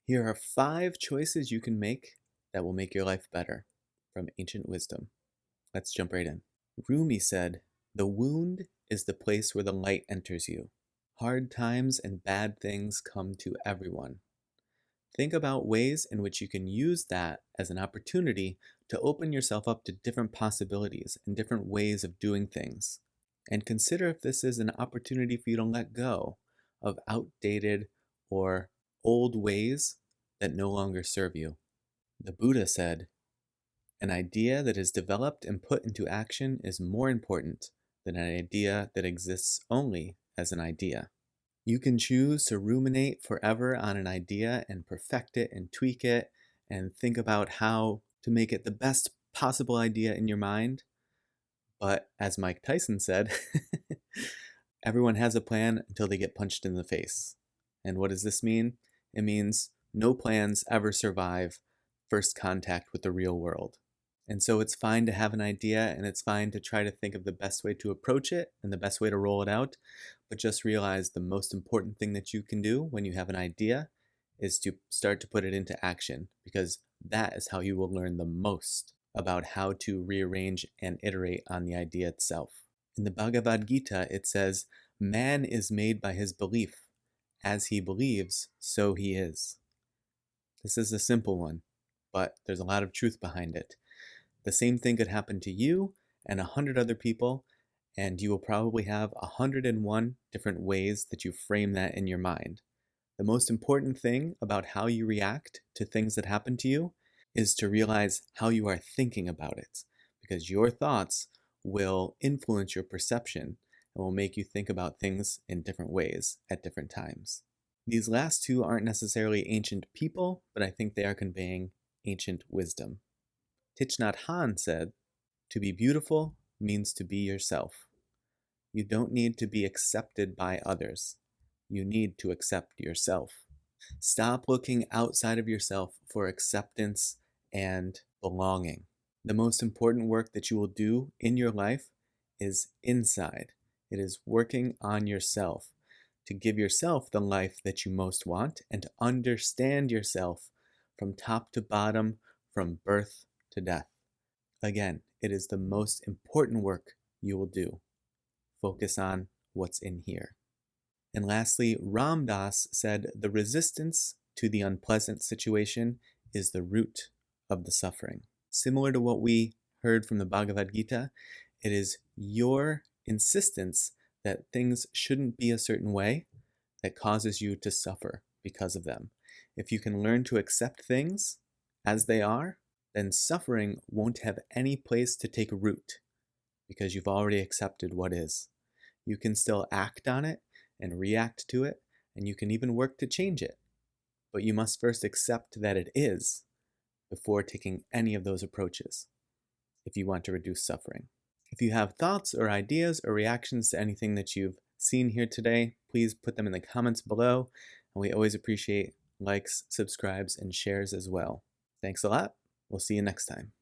Here are 5 choices you can make that will make your life better from ancient wisdom. Let's jump right in. Rumi said, "The wound is the place where the light enters you. Hard times and bad things come to everyone. Think about ways in which you can use that as an opportunity to open yourself up to different possibilities and different ways of doing things. And consider if this is an opportunity for you to let go of outdated or old ways that no longer serve you." The Buddha said, "An idea that is developed and put into action is more important than an idea that exists only as an idea." You can choose to ruminate forever on an idea and perfect it and tweak it and think about how to make it the best possible idea in your mind. But as Mike Tyson said, everyone has a plan until they get punched in the face. And what does this mean? It means no plans ever survive first contact with the real world. And so it's fine to have an idea, and it's fine to try to think of the best way to approach it and the best way to roll it out. But just realize the most important thing that you can do when you have an idea is to start to put it into action, because that is how you will learn the most about how to rearrange and iterate on the idea itself. In the Bhagavad Gita, it says, "Man is made by his belief. As he believes, so he is." This is a simple one, but there's a lot of truth behind it. The same thing could happen to you and 100 other people, and you will probably have 101 different ways that you frame that in your mind. The most important thing about how you react to things that happen to you is to realize how you are thinking about it, because your thoughts will influence your perception and will make you think about things in different ways at different times. These last two aren't necessarily ancient people, but I think they are conveying ancient wisdom. Tich Nhat Hanh said, "To be beautiful means to be yourself. You don't need to be accepted by others. You need to accept yourself." Stop looking outside of yourself for acceptance and belonging. The most important work that you will do in your life is inside. It is working on yourself to give yourself the life that you most want and to understand yourself from top to bottom, from birth to death. Again, it is the most important work you will do. Focus on what's in here. And lastly, Ram Dass said, "The resistance to the unpleasant situation is the root of the suffering." Similar to what we heard from the Bhagavad Gita, it is your insistence that things shouldn't be a certain way that causes you to suffer because of them. If you can learn to accept things as they are, then suffering won't have any place to take root, because you've already accepted what is. You can still act on it and react to it, and you can even work to change it. But you must first accept that it is before taking any of those approaches if you want to reduce suffering. If you have thoughts or ideas or reactions to anything that you've seen here today, please put them in the comments below, and we always appreciate likes, subscribes, and shares as well. Thanks a lot. We'll see you next time.